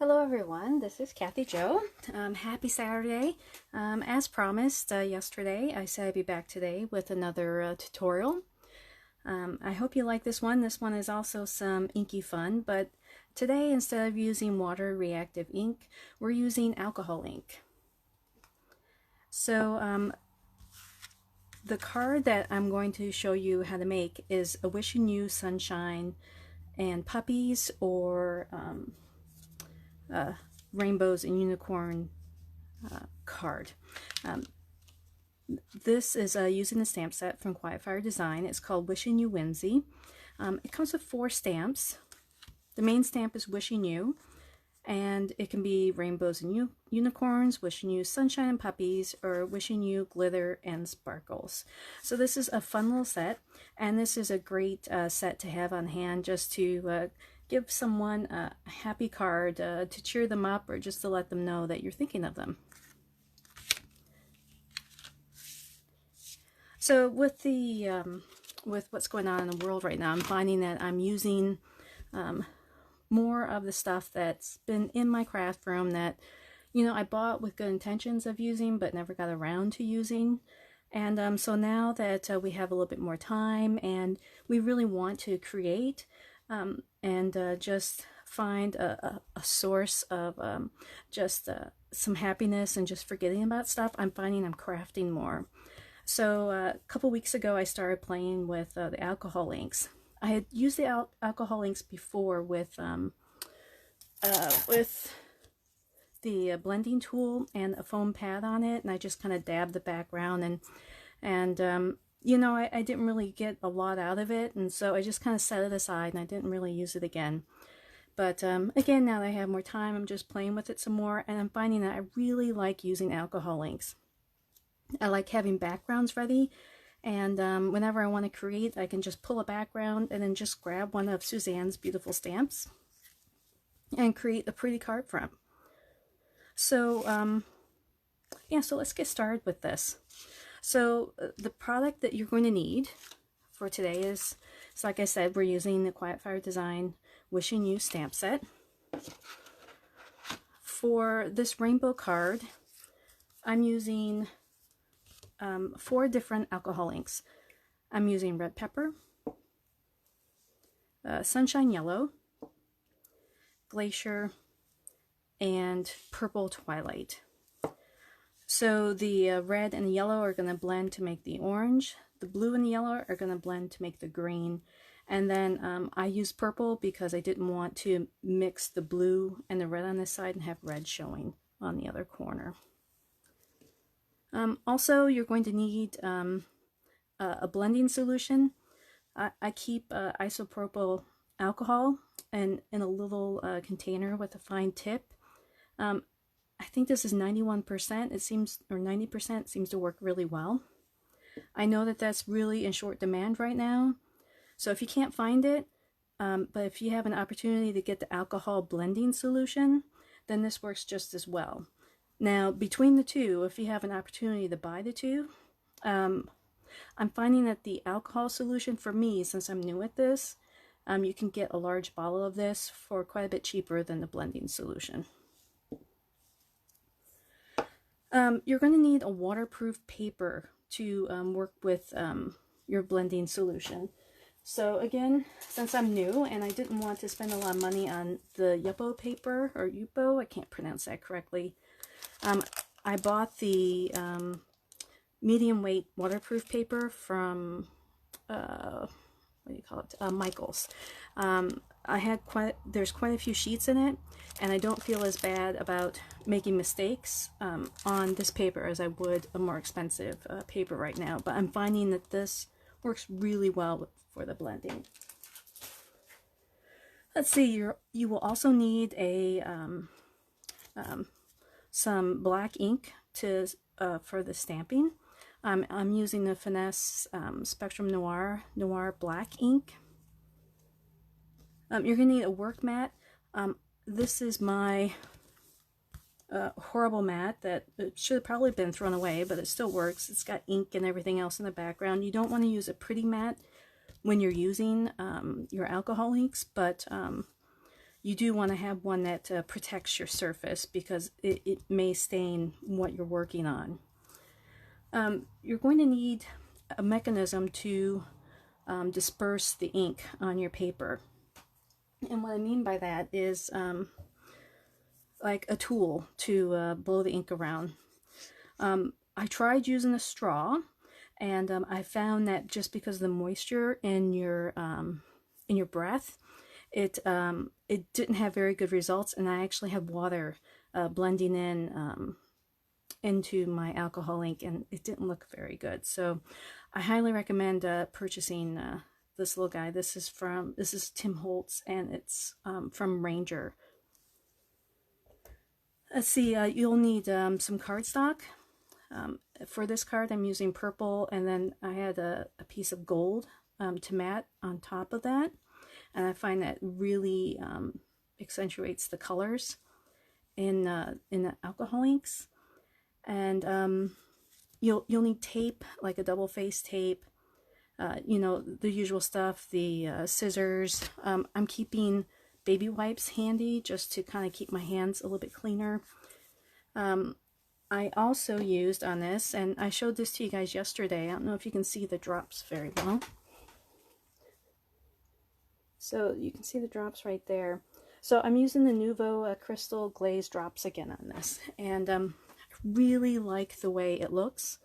Hello everyone, this is Kathy Jo. Happy Saturday. As promised yesterday, I said I'd be back today with another tutorial. I hope you like this one. This one is also some inky fun, but today instead of using water reactive ink, we're using alcohol ink. So the card that I'm going to show you how to make is a wishing you sunshine and puppies or rainbows and unicorn card. This is using the stamp set from Quietfire Design. It's called Wishing You Whimsy. It comes with 4 stamps. The main stamp is Wishing You, and it can be rainbows and unicorns, wishing you sunshine and puppies, or wishing you glitter and sparkles. So this is a fun little set, and this is a great set to have on hand just to give someone a happy card to cheer them up or just to let them know that you're thinking of them. So with the with what's going on in the world right now, I'm finding that I'm using more of the stuff that's been in my craft room that, you know, I bought with good intentions of using but never got around to using. And so now that we have a little bit more time and we really want to create and just find a source of just some happiness and just forgetting about stuff, I'm finding I'm crafting more. So a couple weeks ago I started playing with the alcohol inks. I had used the alcohol inks before with the blending tool and a foam pad on it, and I just kind of dabbed the background and you know, I didn't really get a lot out of it, and so I just kind of set it aside and I didn't really use it again. But again, now that I have more time, I'm just playing with it some more, and I'm finding that I really like using alcohol inks. I like having backgrounds ready, and whenever I want to create, I can just pull a background and then just grab one of Suzanne's beautiful stamps and create a pretty card from. So yeah, so let's get started with this. So the product that you're going to need for today is, so like I said, we're using the Quietfire Design Wishing You stamp set. For this rainbow card, I'm using 4 different alcohol inks. I'm using red pepper, sunshine yellow, glacier, and purple twilight. So the red and the yellow are going to blend to make the orange. The blue and the yellow are going to blend to make the green. And then I used purple because I didn't want to mix the blue and the red on this side and have red showing on the other corner. Also, you're going to need a blending solution. I keep isopropyl alcohol in a little container with a fine tip. I think this is 91%, it seems, or 90% seems to work really well. I know that that's really in short demand right now. So if you can't find it, but if you have an opportunity to get the alcohol blending solution, then this works just as well. Now, between the two, if you have an opportunity to buy the two, I'm finding that the alcohol solution, for me, since I'm new at this, you can get a large bottle of this for quite a bit cheaper than the blending solution. You're going to need a waterproof paper to work with your blending solution. So again, since I'm new and I didn't want to spend a lot of money on the Yupo paper, or Yupo, I can't pronounce that correctly, I bought the medium weight waterproof paper from what do you call it? Michael's. There's quite a few sheets in it, and I don't feel as bad about making mistakes on this paper as I would a more expensive paper right now. But I'm finding that this works really well for the blending. Let's see, you will also need a some black ink to for the stamping. I'm using the Finesse Spectrum Noir black ink. You're going to need a work mat. This is my horrible mat that it should have probably been thrown away, but it still works. It's got ink and everything else in the background. You don't want to use a pretty mat when you're using your alcohol inks, but you do want to have one that protects your surface because it may stain what you're working on. You're going to need a mechanism to disperse the ink on your paper. And what I mean by that is like a tool to blow the ink around. I tried using a straw, and I found that just because of the moisture in your breath, it didn't have very good results, and I actually had water blending in into my alcohol ink, and it didn't look very good. So I highly recommend purchasing this little guy. This is Tim Holtz, and it's from Ranger. Let's see, you'll need some cardstock. For this card, I'm using purple, and then I had a piece of gold to matte on top of that, and I find that really accentuates the colors in the alcohol inks. And you'll need tape, like a double-faced tape, you know, the usual stuff, the scissors. I'm keeping baby wipes handy just to kind of keep my hands a little bit cleaner. I also used on this, and I showed this to you guys yesterday. I don't know if you can see the drops very well. So you can see the drops right there. So I'm using the Nuvo Crystal Glaze drops again on this, and I really like the way it looks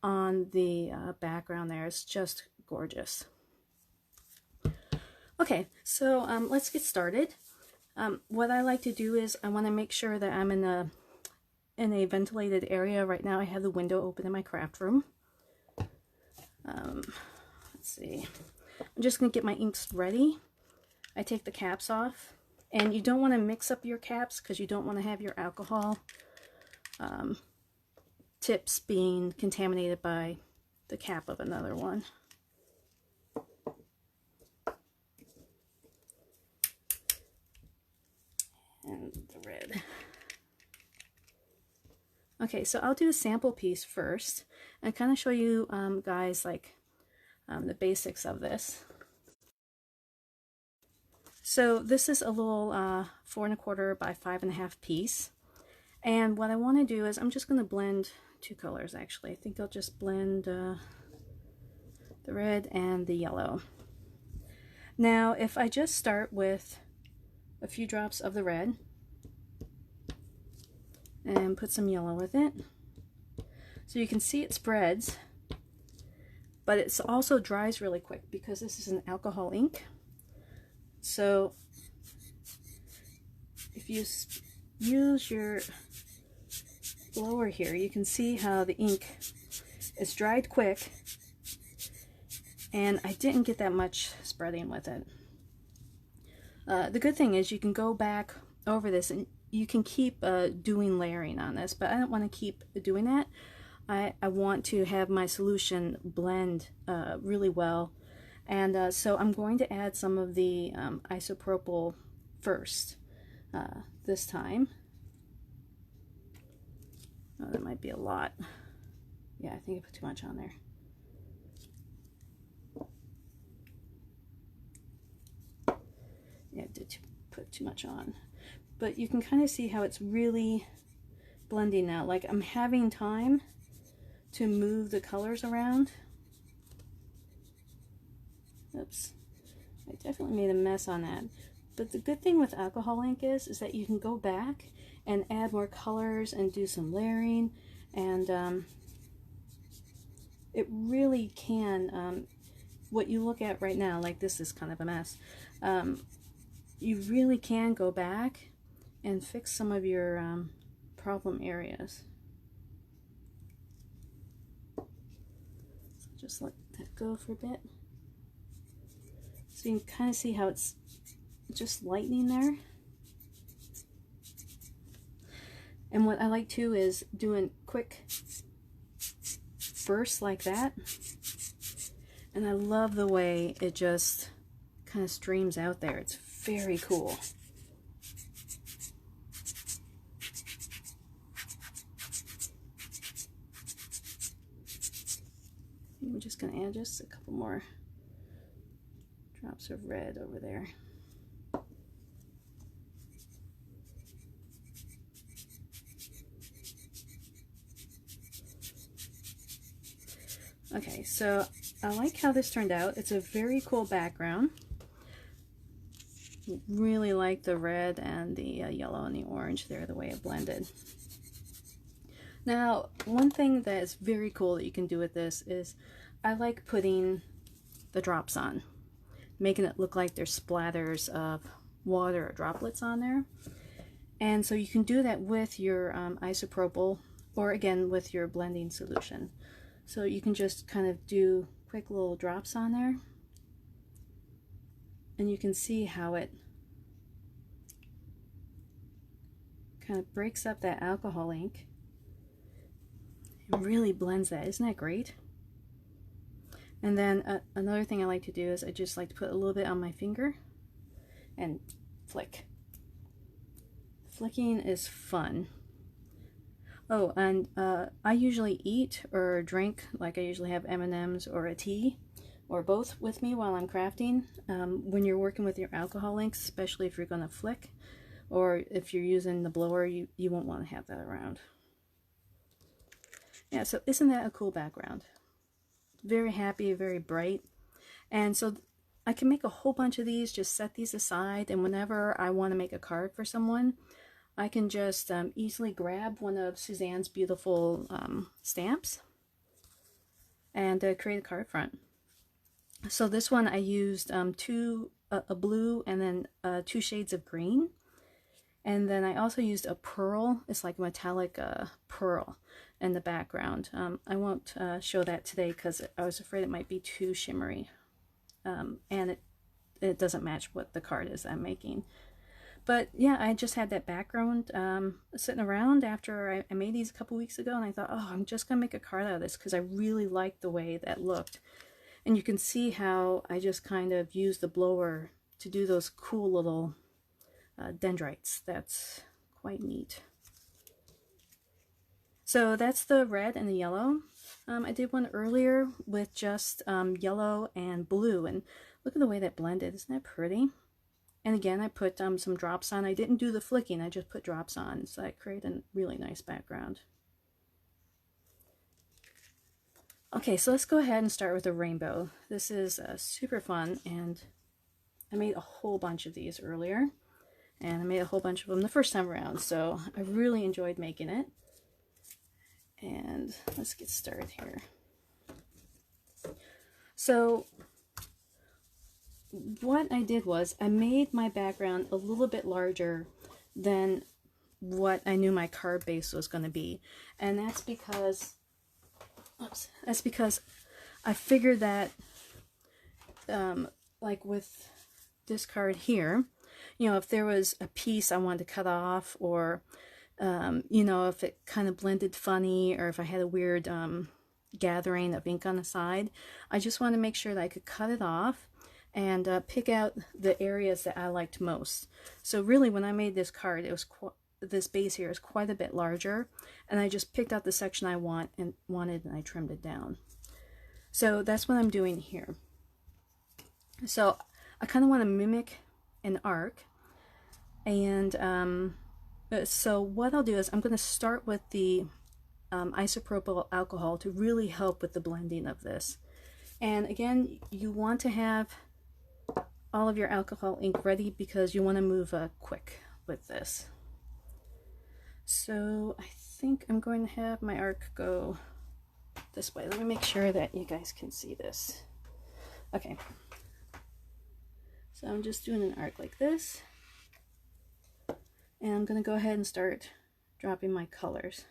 on the background there. It's just gorgeous. Okay, so let's get started. What I like to do is I want to make sure that I'm in a ventilated area. Right now I have the window open in my craft room. Let's see. I'm just going to get my inks ready. I take the caps off, and you don't want to mix up your caps because you don't want to have your alcohol tips being contaminated by the cap of another one. And the red. Okay, so I'll do a sample piece first and kind of show you guys like the basics of this. So this is a little 4 1/4 by 5 1/2 piece, and what I want to do is I'm just going to blend two colors. Actually, I think I'll just blend the red and the yellow. Now if I just start with a few drops of the red and put some yellow with it, so you can see it spreads, but it also dries really quick because this is an alcohol ink. So if you use your blower here, you can see how the ink is dried quick, and I didn't get that much spreading with it. The good thing is you can go back over this and you can keep doing layering on this, but I don't want to keep doing that. I want to have my solution blend really well, and so I'm going to add some of the isopropyl first this time. Oh, that might be a lot. Yeah, I think I put too much on there. Yeah, I did put too much on. But you can kind of see how it's really blending now. Like I'm having time to move the colors around. Oops, I definitely made a mess on that. But the good thing with alcohol ink is that you can go back and add more colors and do some layering, and it really can, what you look at right now, like this is kind of a mess, you really can go back and fix some of your problem areas. So just let that go for a bit. So you can kind of see how it's just lightening there. And what I like too is doing quick bursts like that. And I love the way it just kind of streams out there. It's very cool. I'm just going to add just a couple more drops of red over there. Okay, so I like how this turned out. It's a very cool background. Really like the red and the yellow and the orange there, the way it blended. Now, one thing that is very cool that you can do with this is I like putting the drops on, making it look like there's splatters of water or droplets on there. And so you can do that with your isopropyl, or again with your blending solution. So you can just kind of do quick little drops on there, and you can see how it kind of breaks up that alcohol ink. It really blends that. Isn't that great? And then another thing I like to do is I just like to put a little bit on my finger and flick. Flicking is fun. Oh, and I usually eat or drink, like I usually have M&Ms or a tea, or both with me while I'm crafting. When you're working with your alcohol inks, especially if you're going to flick, or if you're using the blower, you won't want to have that around. Yeah, so isn't that a cool background? Very happy, very bright. And so I can make a whole bunch of these, just set these aside, and whenever I want to make a card for someone, I can just easily grab one of Suzanne's beautiful stamps and create a card front. So this one I used a blue and then 2 shades of green. And then I also used a pearl. It's like a metallic pearl in the background. I won't show that today because I was afraid it might be too shimmery. And it doesn't match what the card is I'm making. But yeah, I just had that background sitting around after I made these a couple weeks ago, and I thought, oh, I'm just going to make a card out of this because I really liked the way that looked. And you can see how I just kind of used the blower to do those cool little dendrites. That's quite neat. So that's the red and the yellow. I did one earlier with just yellow and blue, and look at the way that blended. Isn't that pretty? And again, I put some drops on. I didn't do the flicking, I just put drops on, so I created a really nice background. Okay, so let's go ahead and start with a rainbow. This is super fun, and I made a whole bunch of these earlier, and I made a whole bunch of them the first time around, so I really enjoyed making it. And let's get started here. So what I did was I made my background a little bit larger than what I knew my card base was going to be, and that's because I figured that like with this card here, you know, if there was a piece I wanted to cut off, or you know, if it kind of blended funny, or if I had a weird gathering of ink on the side, I just want to make sure that I could cut it off and pick out the areas that I liked most. So really, when I made this card, it was this base here is quite a bit larger, and I just picked out the section I wanted and I trimmed it down. So that's what I'm doing here. So I kind of want to mimic an arc, and so what I'll do is I'm going to start with the isopropyl alcohol to really help with the blending of this. And again, you want to have all of your alcohol ink ready because you want to move quick with this. So I think I'm going to have my arc go this way. Let me make sure that you guys can see this. Okay. So I'm just doing an arc like this. And I'm going to go ahead and start dropping my colors.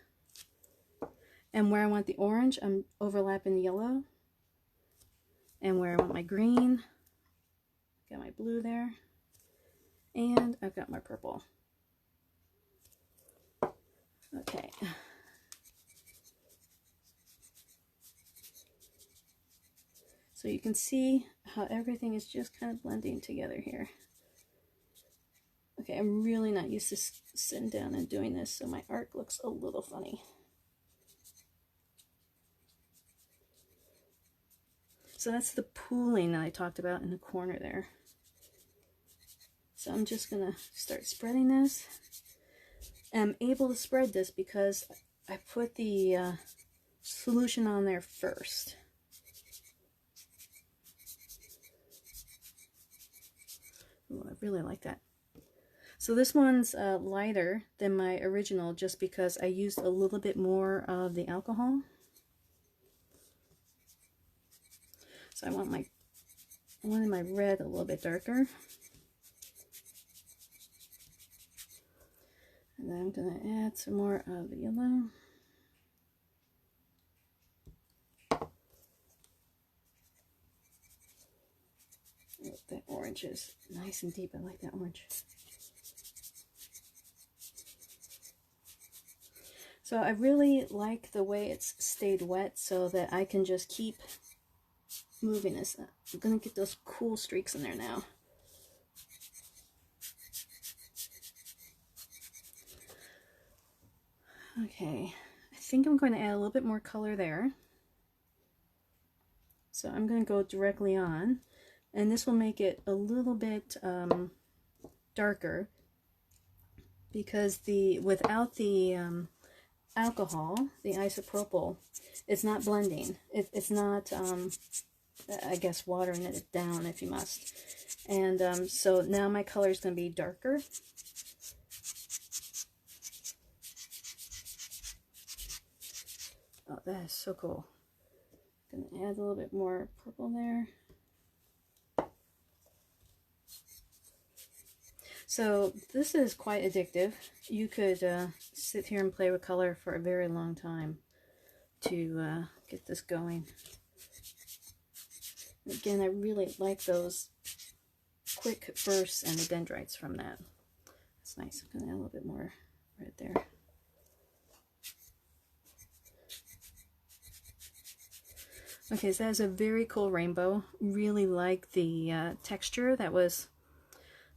And where I want the orange, I'm overlapping the yellow. And where I want my green, got my blue there. And I've got my purple. Okay. So you can see how everything is just kind of blending together here. Okay, I'm really not used to sitting down and doing this, so my arc looks a little funny. So that's the pooling that I talked about in the corner there. So I'm just going to start spreading this. And I'm able to spread this because I put the solution on there first. Ooh, I really like that. So this one's lighter than my original just because I used a little bit more of the alcohol. So I wanted my red a little bit darker. And then I'm going to add some more of the yellow. Oh, that orange is nice and deep. I like that orange. So I really like the way it's stayed wet so that I can just keep moving this. I'm going to get those cool streaks in there now. Okay, I think I'm going to add a little bit more color there. So I'm going to go directly on, and this will make it a little bit darker because without the alcohol, the isopropyl, it's not blending. It's not, I guess, watering it down if you must. And so now my color is going to be darker. Oh, that is so cool. I'm going to add a little bit more purple there. So this is quite addictive. You could sit here and play with color for a very long time to get this going. Again, I really like those quick bursts and the dendrites from that. That's nice. I'm going to add a little bit more red there. Okay, so that's a very cool rainbow. Really like the texture that was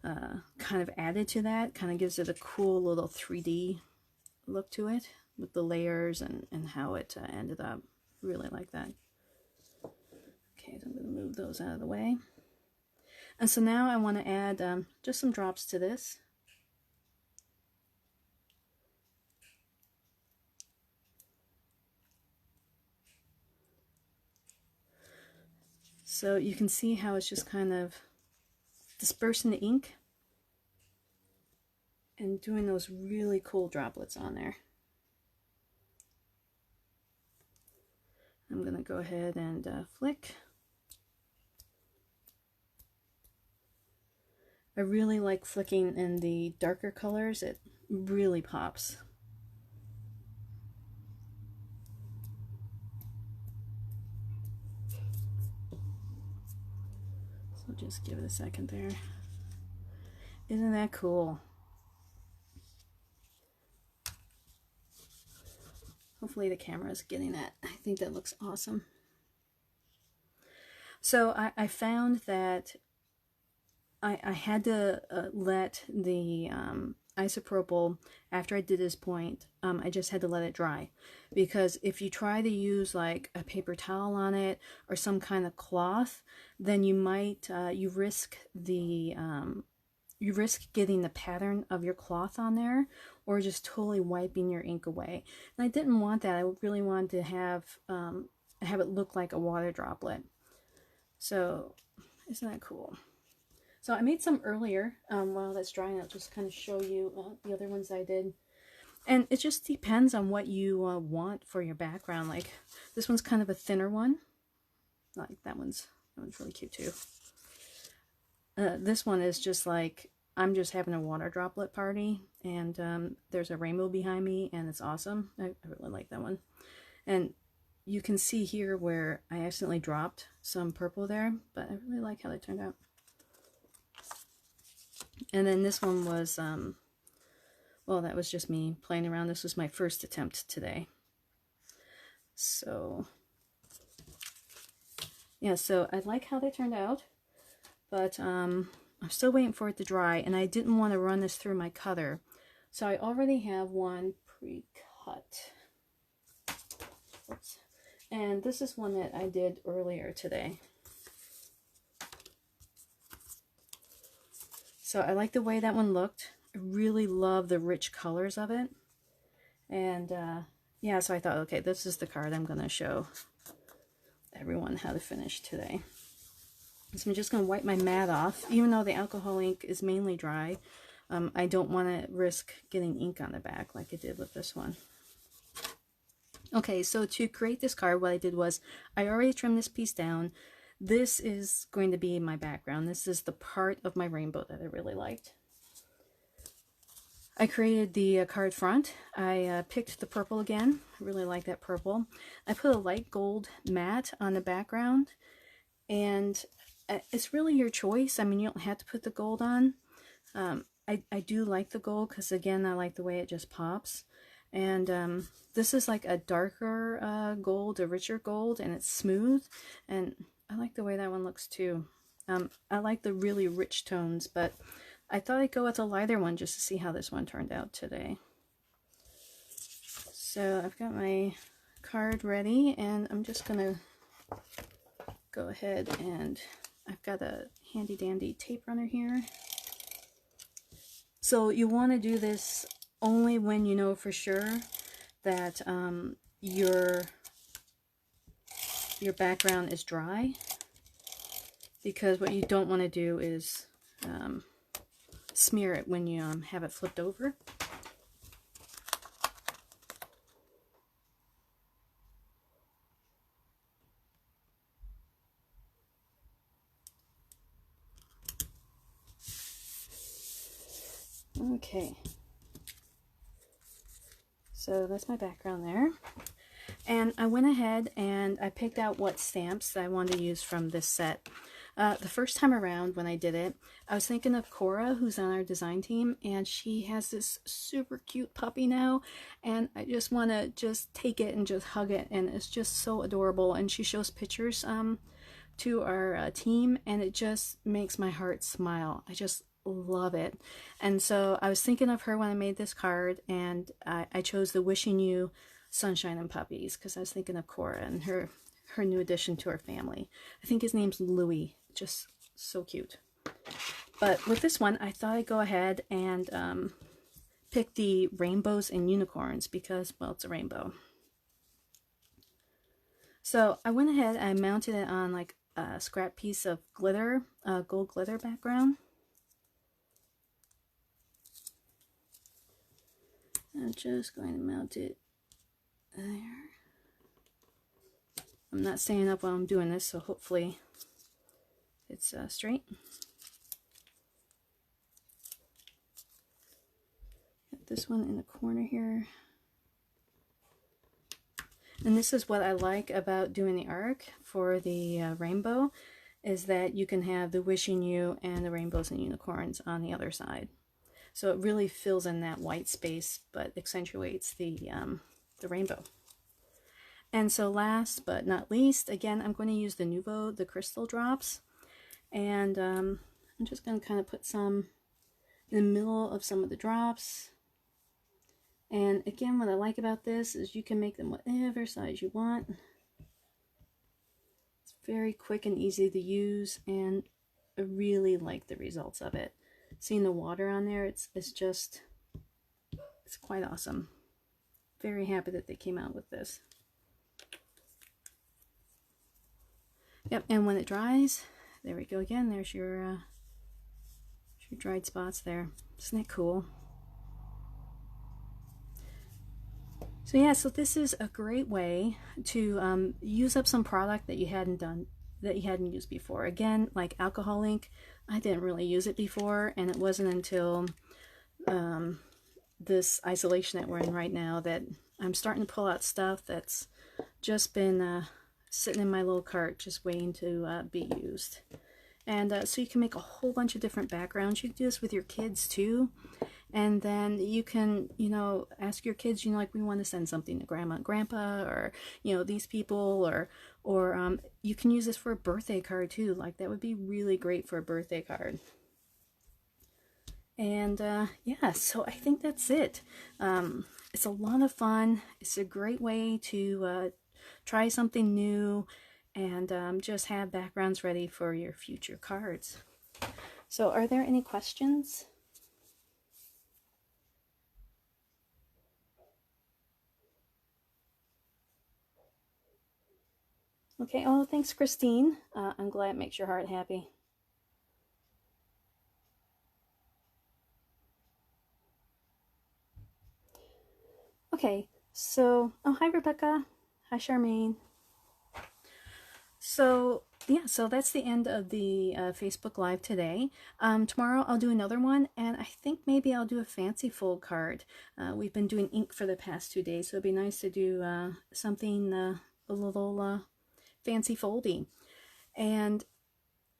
kind of added to that. Kind of gives it a cool little 3D look to it with the layers and how it ended up. Really like that. Okay, so I'm going to move those out of the way. And so now I want to add just some drops to this. So you can see how it's just kind of dispersing the ink and doing those really cool droplets on there. I'm going to go ahead and flick. I really like flicking in the darker colors. It really pops. So just give it a second there. Isn't that cool? Hopefully the camera is getting that. I think that looks awesome. So I found that I had to let the isopropyl, after I did this point, I just had to let it dry. Because if you try to use like a paper towel on it or some kind of cloth, then you might, you risk getting the pattern of your cloth on there or just totally wiping your ink away. And I didn't want that. I really wanted to have it look like a water droplet. So isn't that cool? So I made some earlier while that's drying. I'll just kind of show you the other ones I did. And it just depends on what you want for your background. Like this one's kind of a thinner one. Like that one's really cute too. This one is just like, I'm just having a water droplet party, and there's a rainbow behind me, and it's awesome. I really like that one. And you can see here where I accidentally dropped some purple there, but I really like how they turned out. And then this one was, well, that was just me playing around. This was my first attempt today. So, yeah, so I like how they turned out, but I'm still waiting for it to dry, and I didn't want to run this through my cutter. So I already have one pre-cut. Oops. And this is one that I did earlier today. So I like the way that one looked. I really love the rich colors of it. And yeah, so I thought, okay, this is the card I'm going to show everyone how to finish today. So I'm just going to wipe my mat off. Even though the alcohol ink is mainly dry, I don't want to risk getting ink on the back like I did with this one. Okay, so to create this card, what I did was I already trimmed this piece down. This is going to be my background. This is the part of my rainbow that I really liked. I created the card front. I picked the purple again. I really like that purple. I put a light gold matte on the background, and it's really your choice. I mean, you don't have to put the gold on. I do like the gold because, again, I like the way it just pops. And this is like a darker gold, a richer gold, and it's smooth. And I like the way that one looks too. I like the really rich tones, but I thought I'd go with a lighter one just to see how this one turned out today. So I've got my card ready, and I'm just going to go ahead, and I've got a handy dandy tape runner here. So you want to do this only when you know for sure that your background is dry, because what you don't want to do is smear it when you have it flipped over. Okay, so that's my background there. And I went ahead and I picked out what stamps that I wanted to use from this set. The first time around when I did it, I was thinking of Cora, who's on our design team, and she has this super cute puppy now, and I just want to just take it and just hug it, and it's just so adorable. And she shows pictures to our team, and it just makes my heart smile. I just love it. And so I was thinking of her when I made this card, and I chose the Wishing You Sunshine and Puppies because I was thinking of Cora and her new addition to her family. I think his name's Louie. Just so cute. But with this one, I thought I'd go ahead and pick the rainbows and unicorns because, well, it's a rainbow. So I went ahead and I mounted it on like a scrap piece of glitter, gold glitter background. I'm just going to mount it there. I'm not standing up while I'm doing this, so hopefully it's straight. Got this one in the corner here. And this is what I like about doing the arc for the rainbow, is that you can have the Wishing You and the rainbows and unicorns on the other side. So it really fills in that white space, but accentuates the rainbow. And so last but not least, again, I'm going to use the Nuvo, the crystal drops. And I'm just going to kind of put some in the middle of some of the drops. And again, what I like about this is you can make them whatever size you want. It's very quick and easy to use, and I really like the results of it. Seeing the water on there, it's quite awesome. Very happy that they came out with this. Yep, and when it dries, there we go again. There's your dried spots there. Isn't that cool? So yeah, so this is a great way to use up some product that you hadn't used before. Again, like alcohol ink, I didn't really use it before, and it wasn't until this isolation that we're in right now that I'm starting to pull out stuff that's just been sitting in my little cart just waiting to be used. And so you can make a whole bunch of different backgrounds. You can do this with your kids too. And then you can, you know, ask your kids, you know, like, we want to send something to grandma and grandpa, or, you know, these people, or you can use this for a birthday card too. Like, that would be really great for a birthday card. And yeah, so I think that's it. It's a lot of fun. It's a great way to try something new and just have backgrounds ready for your future cards. So are there any questions? Okay, oh, thanks, Christine. I'm glad it makes your heart happy. Okay, so, oh, hi, Rebecca. Hi, Charmaine. So, yeah, so that's the end of the Facebook Live today. Tomorrow I'll do another one, and I think maybe I'll do a fancy fold card. We've been doing ink for the past 2 days, so it'd be nice to do something a little fancy foldy. And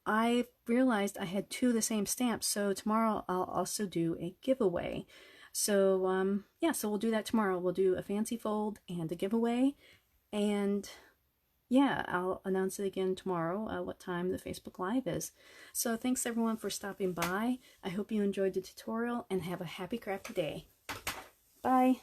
I realized I had two of the same stamps, so tomorrow I'll also do a giveaway. So yeah, so we'll do that tomorrow. We'll do a fancy fold and a giveaway, and yeah, I'll announce it again tomorrow what time the Facebook Live is. So thanks everyone for stopping by. I hope you enjoyed the tutorial and have a happy crafty day. Bye.